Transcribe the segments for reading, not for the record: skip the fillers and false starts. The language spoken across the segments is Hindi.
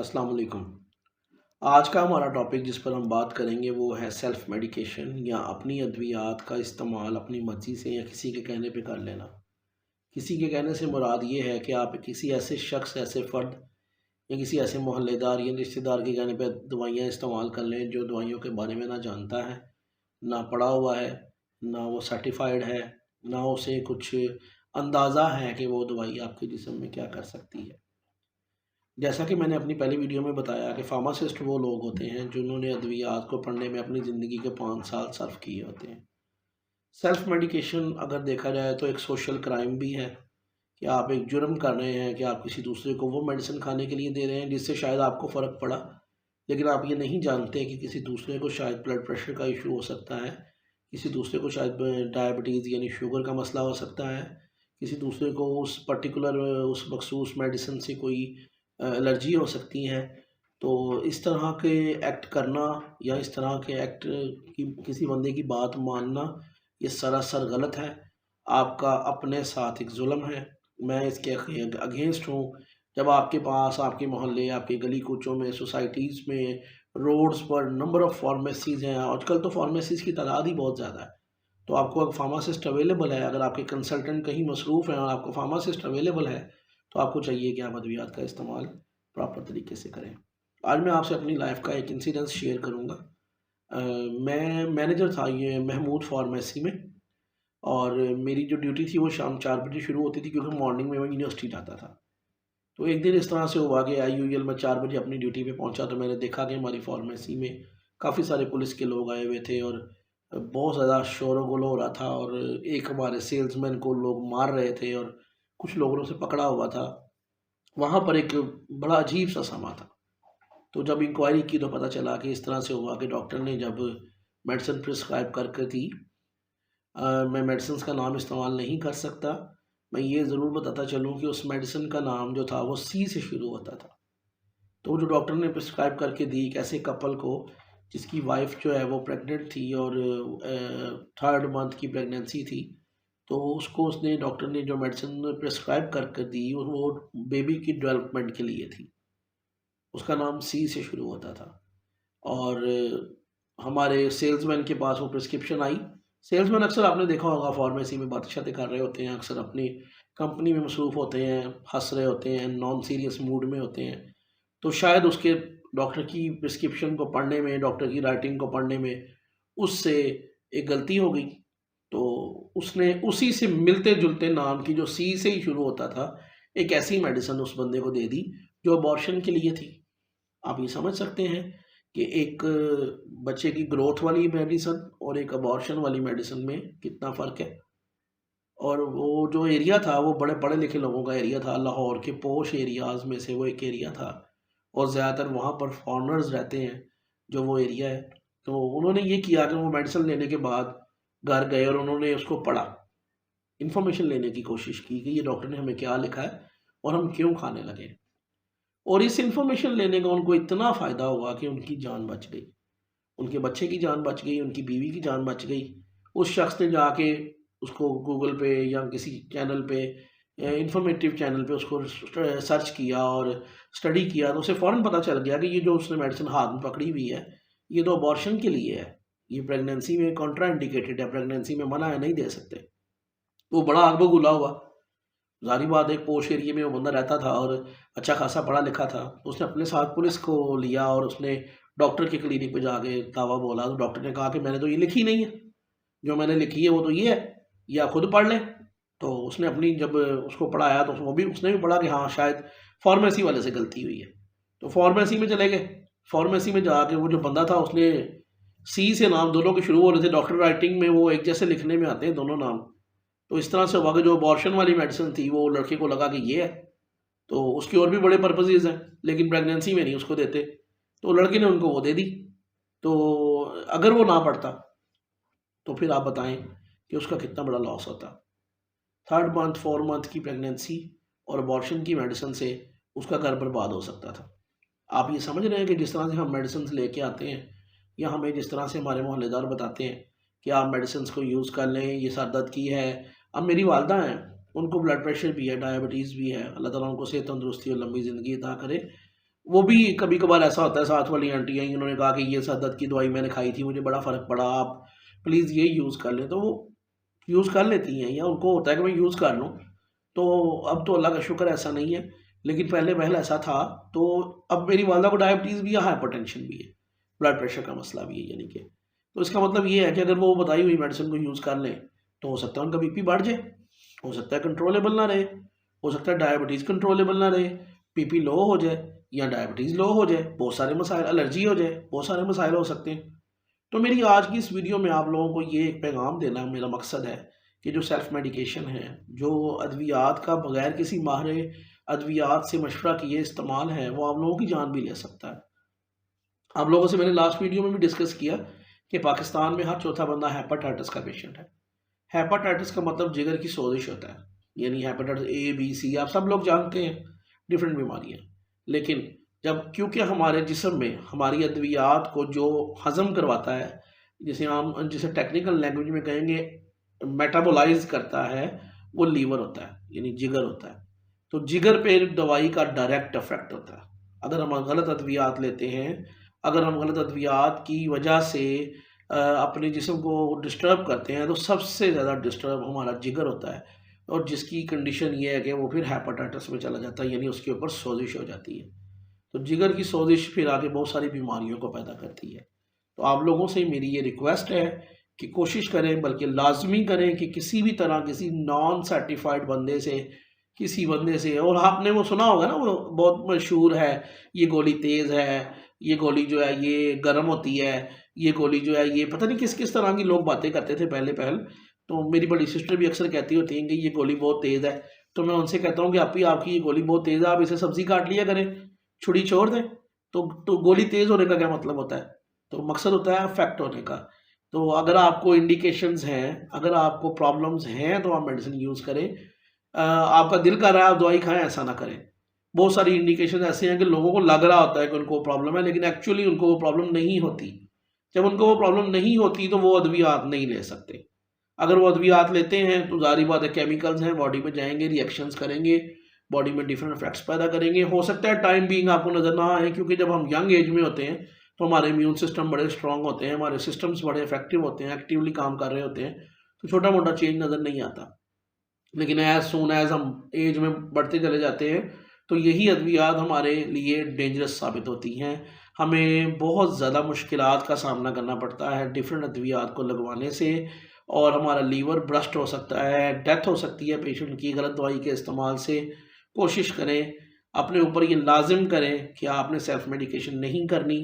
अस्सलाम वालेकुम। आज का हमारा टॉपिक जिस पर हम बात करेंगे वो है सेल्फ मेडिकेशन या अपनी अद्वियात का इस्तेमाल अपनी मर्ज़ी से या किसी के कहने पे कर लेना। किसी के कहने से मुराद ये है कि आप किसी ऐसे शख्स, ऐसे फ़र्द या किसी ऐसे मोहल्लेदार या रिश्तेदार के कहने पे दवाइयाँ इस्तेमाल कर लें जो दवाइयों के बारे में ना जानता है, ना पढ़ा हुआ है, ना वो सर्टिफ़ाइड है, ना उसे कुछ अंदाज़ा है कि वो दवाई आपके जिस्म में क्या कर सकती है। जैसा कि मैंने अपनी पहली वीडियो में बताया कि फार्मासिस्ट वो लोग होते हैं जिन्होंने अद्वियात को पढ़ने में अपनी ज़िंदगी के 5 साल सर्व किए होते हैं। सेल्फ मेडिकेशन अगर देखा जाए तो एक सोशल क्राइम भी है कि आप एक जुर्म कर रहे हैं कि आप किसी दूसरे को वो मेडिसिन खाने के लिए दे रहे हैं जिससे शायद आपको फ़र्क पड़ा, लेकिन आप ये नहीं जानते कि किसी दूसरे को शायद ब्लड प्रेशर का इशू हो सकता है, किसी दूसरे को शायद डायबिटीज़ यानी शुगर का मसला हो सकता है, किसी दूसरे को उस पर्टिकुलर उस मखसूस मेडिसिन से कोई एलर्जी हो सकती है। तो इस तरह के एक्ट करना या इस तरह के एक्ट की किसी बंदे की बात मानना ये सरासर गलत है। आपका अपने साथ एक ज़ुल्म है। मैं इसके अगेंस्ट हूँ। जब आपके पास आपके मोहल्ले, आपके गली कूचों में, सोसाइटीज़ में, रोड्स पर नंबर ऑफ़ फार्मेसीज़ हैं। आजकल तो फार्मेसीज़ की तादाद ही बहुत ज़्यादा है। तो आपको अगर फार्मासिस्ट अवेलेबल है, अगर आपके कंसल्टेंट कहीं मसरूफ़ हैं और आपको फार्मासिस्ट अवेलेबल है, तो आपको चाहिए कि आप अद्वियात का इस्तेमाल प्रॉपर तरीके से करें। आज मैं आपसे अपनी लाइफ़ का एक इंसिडेंस शेयर करूँगा। मैं मैनेजर था ये महमूद फार्मेसी में, और मेरी जो ड्यूटी थी वो शाम 4 बजे शुरू होती थी क्योंकि मॉर्निंग में मैं यूनिवर्सिटी जाता था। तो एक दिन इस तरह से हुआ कि एज़ यूजुअल मैं 4 बजे अपनी ड्यूटी पे पहुँचा तो मैंने देखा कि हमारी फार्मेसी में काफ़ी सारे पुलिस के लोग आए हुए थे और बहुत ज़्यादा शोर-गुल हो रहा था, और एक हमारे सेल्समैन को लोग मार रहे थे और कुछ लोगों ने उसे पकड़ा हुआ था। वहाँ पर एक बड़ा अजीब-सा समा था। तो जब इंक्वायरी की तो पता चला कि इस तरह से हुआ कि डॉक्टर ने जब मेडिसिन प्रिस्क्राइब करके दी, मैं मेडिसिन्स का नाम इस्तेमाल नहीं कर सकता। मैं ये ज़रूर बताता चलूँ कि उस मेडिसिन का नाम जो था वो सी से शुरू होता था। तो जो डॉक्टर ने प्रिस्क्राइब करके दी एक ऐसे कपल को जिसकी वाइफ़ जो है वो प्रेग्नेंट थी और 3rd मंथ की प्रेगनेंसी थी। तो उसको उसने डॉक्टर ने जो मेडिसिन प्रिस्क्राइब कर कर दी वो बेबी की डेवलपमेंट के लिए थी। उसका नाम सी से शुरू होता था, और हमारे सेल्समैन के पास वो प्रिस्क्रिप्शन आई। सेल्समैन अक्सर आपने देखा होगा फार्मेसी में बातें-शातें कर रहे होते हैं, अक्सर अपनी कंपनी में मसरूफ़ होते हैं, हँस रहे होते हैं, नॉन सीरियस मूड में होते हैं। तो शायद उसके डॉक्टर की प्रिस्क्रिप्शन को पढ़ने में, डॉक्टर की राइटिंग को पढ़ने में उससे एक गलती हो गई। तो उसने उसी से मिलते-जुलते नाम की जो सी से ही शुरू होता था, एक ऐसी मेडिसिन उस बंदे को दे दी जो अबॉर्शन के लिए थी। आप ये समझ सकते हैं कि एक बच्चे की ग्रोथ वाली मेडिसिन और एक अबॉर्शन वाली मेडिसिन में कितना फ़र्क है। और वो जो एरिया था वो बड़े पढ़े लिखे लोगों का एरिया था, लाहौर के पॉश एरियाज़ में से वो एक एरिया था, और ज़्यादातर वहाँ पर फॉरेनर्स रहते हैं जो वो एरिया है। तो उन्होंने ये किया कि वो मेडिसिन लेने के बाद घर गए और उन्होंने उसको पढ़ा, इन्फॉर्मेशन लेने की कोशिश की कि ये डॉक्टर ने हमें क्या लिखा है और हम क्यों खाने लगे। और इस इन्फॉर्मेशन लेने का उनको इतना फ़ायदा हुआ कि उनकी जान बच गई। उनके बच्चे की जान बच गई, उनकी बीवी की जान बच गई। उस शख़्स ने जाके उसको गूगल पे या किसी चैनल पे इन्फॉर्मेटिव चैनल पे उसको सर्च किया और स्टडी किया, तो उसे फ़ौरन पता चल गया कि ये जो उसने मेडिसिन हाथ में पकड़ी हुई है, ये तो अबॉर्शन के लिए है। ये प्रेगनेंसी में कॉन्ट्रा इंडिकेटेड है, प्रेगनेंसी में मना है, नहीं दे सकते। वो बड़ा आग बबूला हुआ। ज़ाहिर बात है एक पोश एरिया में वो बंदा रहता था और अच्छा खासा पढ़ा लिखा था। तो उसने अपने साथ पुलिस को लिया और उसने डॉक्टर के क्लिनिक पे जाके दावा बोला। तो डॉक्टर ने कहा कि मैंने तो ये लिखी नहीं है, जो मैंने लिखी है वो तो ये है, ये आप खुद पढ़ लें। तो उसने अपनी जब उसको पढ़ाया तो वो भी उसने भी पढ़ा कि हाँ शायद फार्मेसी वाले से गलती हुई है। तो फार्मेसी में चले गए। फार्मेसी में जाके वो जो बंदा था उसने सी से नाम दोनों के शुरू हो रहे थे। डॉक्टर राइटिंग में वो एक जैसे लिखने में आते हैं दोनों नाम। तो इस तरह से हुआ कि जो अबॉर्शन वाली मेडिसिन थी वो लड़के को लगा कि ये है, तो उसके और भी बड़े पर्पसेज़ हैं, लेकिन प्रेगनेंसी में नहीं उसको देते। तो लड़के ने उनको वो दे दी। तो अगर वो ना पढ़ता, तो फिर आप बताएँ कि उसका कितना बड़ा लॉस होता। 3rd मंथ, 4 मंथ की प्रेगनेंसी और अबॉर्शन की मेडिसिन से उसका घर बर्बाद हो सकता था। आप ये समझ रहे हैं कि जिस तरह से हम मेडिसिन्स लेके आते हैं या हमें जिस तरह से हमारे मोहल्लेदार बताते हैं कि आप मेडिसिन्स को यूज़ कर लें, ये सर दर्द की है। अब मेरी वालदा हैं, उनको ब्लड प्रेशर भी है, डायबिटीज़ भी है। अल्लाह ताला उनको सेहत, तंदुरुस्ती और लंबी ज़िंदगी अता करे। वो भी कभी कभार ऐसा होता है, साथ वाली आंटी आई, उन्होंने कहा कि ये सर दर्द की दवाई मैंने खाई थी, मुझे बड़ा फ़र्क पड़ा, आप प्लीज़ ये यूज़ कर लें, तो वो यूज़ कर लेती हैं, या उनको होता है कि मैं यूज़ कर लूँ। तो अब तो अल्लाह का शुक्र ऐसा नहीं है, लेकिन पहले पहले ऐसा था। तो अब मेरी वालदा को डायबिटीज़ भी है, हाइपरटेंशन भी है, ब्लड प्रेशर का मसला भी है, यानी कि तो इसका मतलब ये है कि अगर वो बताई हुई मेडिसिन को यूज़ कर लें तो हो सकता है उनका बीपी बढ़ जाए, हो सकता है कंट्रोलेबल ना रहे, हो सकता है डायबिटीज़ कंट्रोलेबल ना रहे, बीपी लो हो जाए या डायबिटीज़ लो हो जाए, बहुत सारे मसाइल, एलर्जी हो जाए, बहुत सारे मसाइल हो सकते हैं। तो मेरी आज की इस वीडियो में आप लोगों को ये एक पैगाम देना मेरा मकसद है कि जो सेल्फ मेडिकेशन है, जो अद्वियात का बगैर किसी माहिर अद्वियात से मशवरा किए इस्तेमाल है, वो आप लोगों की जान भी ले सकता है। आप लोगों से मैंने लास्ट वीडियो में भी डिस्कस किया कि पाकिस्तान में हर चौथा बंदा हेपाटाइटिस का पेशेंट है। हेपाटाइटिस का मतलब जिगर की सोजिश होता है, यानी हेपाटाइटिस ए बी सी आप सब लोग जानते हैं, डिफरेंट बीमारियाँ। लेकिन जब क्योंकि हमारे जिस्म में हमारी अद्वियात को जो हज़म करवाता है, जिसे टेक्निकल लैंग्वेज में कहेंगे मेटाबोलाइज करता है, वो लीवर होता है, यानी जिगर होता है। तो जिगर पे दवाई का डायरेक्ट इफेक्ट होता है। अगर हम गलत अद्वियात लेते हैं, अगर हम गलत अद्वियात की वजह से अपने जिस्म को डिस्टर्ब करते हैं, तो सबसे ज़्यादा डिस्टर्ब हमारा जिगर होता है, और जिसकी कंडीशन ये है कि वो फिर हेपाटाइटिस में चला जाता है, यानी उसके ऊपर सोजिश हो जाती है। तो जिगर की सोजिश फिर आगे बहुत सारी बीमारियों को पैदा करती है। तो आप लोगों से मेरी ये रिक्वेस्ट है कि कोशिश करें, बल्कि लाजमी करें कि किसी भी तरह किसी नॉन सर्टिफाइड बंदे से, किसी बंदे से, और आपने वो सुना होगा ना, वो बहुत मशहूर है, ये गोली तेज़ है, ये गोली जो है ये गर्म होती है, ये गोली जो है ये पता नहीं किस किस तरह की लोग बातें करते थे पहले पहल। तो मेरी बड़ी सिस्टर भी अक्सर कहती होती हैं कि ये गोली बहुत तेज़ है। तो मैं उनसे कहता हूँ कि आपकी ये गोली बहुत तेज़ है, आप इसे सब्ज़ी काट लिया करें, छुरी छोड़ दें। तो गोली तेज़ होने का क्या मतलब होता है? तो मकसद होता है अफेक्ट होने का। तो अगर आपको इंडिकेशंस हैं, अगर आपको प्रॉब्लम्स हैं, तो आप मेडिसिन यूज़ करें। आपका दिल कर रहा है आप दवाई खाएं, ऐसा ना करें। बहुत सारी इंडिकेशन ऐसे हैं कि लोगों को लग रहा होता है कि उनको प्रॉब्लम है, लेकिन एक्चुअली उनको वो प्रॉब्लम नहीं होती। जब उनको वो प्रॉब्लम नहीं होती तो वो अद्वियात नहीं ले सकते। अगर वो अद्वियात लेते हैं तो ज़ाहिर बात है केमिकल्स हैं, बॉडी में जाएंगे, रिएक्शंस करेंगे, बॉडी में डिफरेंट इफेक्ट्स पैदा करेंगे। हो सकता है टाइम बीइंग आपको नज़र ना आए, क्योंकि जब हम यंग एज में होते हैं तो हमारे इम्यून सिस्टम बड़े स्ट्रांग होते हैं, हमारे सिस्टम्स बड़े इफेक्टिव होते हैं, एक्टिवली काम कर रहे होते हैं, तो छोटा मोटा चेंज नज़र नहीं आता। लेकिन एज सून एज हम एज में बढ़ते चले जाते हैं, तो यही अद्वियात हमारे लिए डेंजरस साबित होती हैं। हमें बहुत ज़्यादा मुश्किलात का सामना करना पड़ता है डिफरेंट अद्वियात को लगवाने से, और हमारा लीवर ब्रस्ट हो सकता है, डेथ हो सकती है पेशेंट की गलत दवाई के इस्तेमाल से। कोशिश करें, अपने ऊपर ये लाजिम करें कि आपने सेल्फ मेडिकेशन नहीं करनी।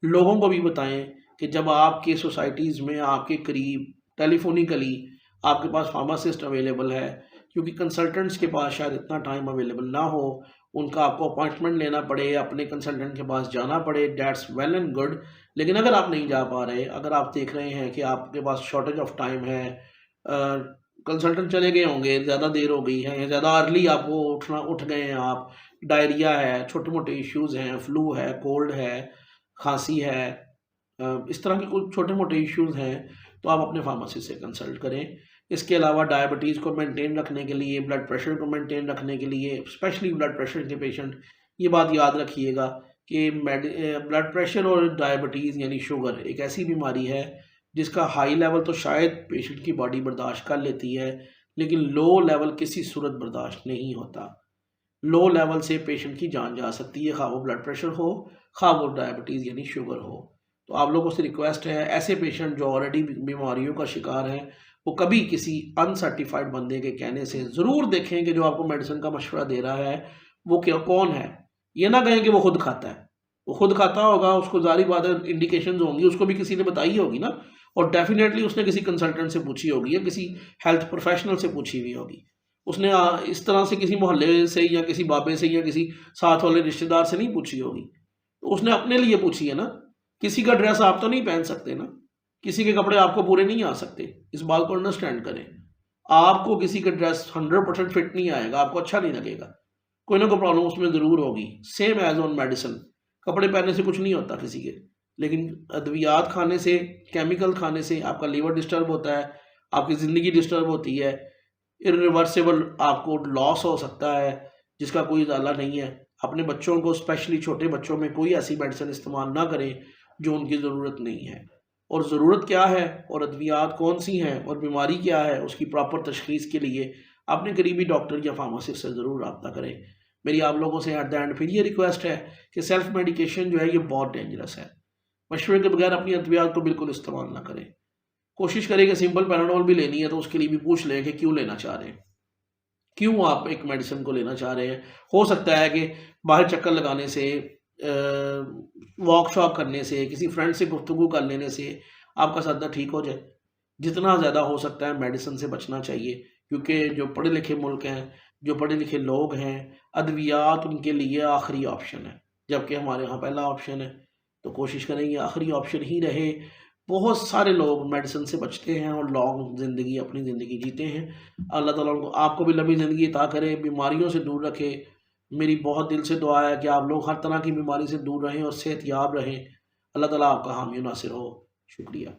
लोगों को भी बताएं कि जब आपके सोसाइटीज़ में आपके करीब टेलीफोनिकली आपके पास फार्मासिस्ट अवेलेबल है, क्योंकि कंसल्टेंट्स के पास शायद इतना टाइम अवेलेबल ना हो, उनका आपको अपॉइंटमेंट लेना पड़े, अपने कंसल्टेंट के पास जाना पड़े, दैट्स वेल एंड गुड। लेकिन अगर आप नहीं जा पा रहे, अगर आप देख रहे हैं कि आपके पास शॉर्टेज ऑफ टाइम है, कंसल्टेंट चले गए होंगे, ज़्यादा देर हो गई है, या ज़्यादा अर्ली आपको उठ गए हैं आप, डायरिया है, छोटे मोटे इश्यूज़ हैं, फ्लू है, कोल्ड है, खांसी है, इस तरह के कुछ छोटे मोटे इश्यूज़ हैं, तो आप अपने फार्मासिस्ट से कंसल्ट करें। इसके अलावा डायबिटीज़ को मेंटेन रखने के लिए, ब्लड प्रेशर को मेंटेन रखने के लिए, स्पेशली ब्लड प्रेशर के पेशेंट, ये बात याद रखिएगा कि ब्लड प्रेशर और डायबिटीज़ यानी शुगर एक ऐसी बीमारी है जिसका हाई लेवल तो शायद पेशेंट की बॉडी बर्दाश्त कर लेती है, लेकिन लो लेवल किसी सूरत बर्दाश्त नहीं होता। लो लेवल से पेशेंट की जान जा सकती है, खा वो ब्लड प्रेशर हो, खा वो डायबिटीज़ यानी शुगर हो। तो आप लोगों से रिक्वेस्ट है, ऐसे पेशेंट जो ऑलरेडी बीमारियों का शिकार हैं, वो कभी किसी अनसर्टिफाइड बंदे के कहने से ज़रूर देखें कि जो आपको मेडिसिन का मशवरा दे रहा है वो क्या कौन है। ये ना कहें कि वो खुद खाता है, वो खुद खाता होगा, उसको ज़ाहिर बात है इंडिकेशंस होंगी, उसको भी किसी ने बताई होगी ना, और डेफिनेटली उसने किसी कंसल्टेंट से पूछी होगी, या किसी हेल्थ प्रोफेशनल से पूछी हुई होगी। उसने इस तरह से किसी मोहल्ले से या किसी बाबे से या किसी साथ वाले रिश्तेदार से नहीं पूछी होगी, तो उसने अपने लिए पूछी है ना। किसी का ड्रेस आप तो नहीं पहन सकते ना, किसी के कपड़े आपको पूरे नहीं आ सकते, इस बात को अंडरस्टैंड करें। आपको किसी का ड्रेस 100% फिट नहीं आएगा, आपको अच्छा नहीं लगेगा, कोई ना कोई प्रॉब्लम उसमें ज़रूर होगी। सेम एज ऑन मेडिसिन, कपड़े पहनने से कुछ नहीं होता किसी के, लेकिन अद्वियात खाने से, केमिकल खाने से आपका लीवर डिस्टर्ब होता है, आपकी ज़िंदगी डिस्टर्ब होती है, इरिवर्सिबल आपको लॉस हो सकता है जिसका कोई इजाला नहीं है। अपने बच्चों को, स्पेशली छोटे बच्चों में, कोई ऐसी मेडिसिन इस्तेमाल ना करें जो उनकी ज़रूरत नहीं है। और ज़रूरत क्या है और अद्वियात कौन सी हैं और बीमारी क्या है, उसकी प्रॉपर तशख़ीस के लिए अपने करीबी डॉक्टर या फार्मासिस्ट से ज़रूर रब्ता करें। मेरी आप लोगों से एट द एंड फिर ये रिक्वेस्ट है कि सेल्फ मेडिकेशन जो है ये बहुत डेंजरस है। मशवरे के बगैर अपनी अद्वियात को बिल्कुल इस्तेमाल ना करें। कोशिश करें कि सिंपल पैराडोल भी लेनी है तो उसके लिए भी पूछ लें कि क्यों लेना चाह रहे हैं, क्यों आप एक मेडिसिन को लेना चाह रहे हैं। हो सकता है कि बाहर चक्कर लगाने से, वॉक शॉक करने से, किसी फ्रेंड से गुफ्तगू कर लेने से आपका सर दर्द ठीक हो जाए। जितना ज़्यादा हो सकता है मेडिसिन से बचना चाहिए, क्योंकि जो पढ़े लिखे मुल्क हैं, जो पढ़े लिखे लोग हैं, अद्वियात उनके लिए आखिरी ऑप्शन है, जबकि हमारे यहाँ पहला ऑप्शन है। तो कोशिश करें ये आखिरी ऑप्शन ही रहे। बहुत सारे लोग मेडिसिन से बचते हैं और लॉन्ग ज़िंदगी, अपनी ज़िंदगी जीते हैं। अल्लाह ताला उनको, आपको भी लंबी ज़िंदगी अता करे, बीमारियों से दूर रखे। मेरी बहुत दिल से दुआ है कि आप लोग हर तरह की बीमारी से दूर रहें और सेहतयाब रहें। अल्लाह ताला आपका हामी नासिर हो। शुक्रिया।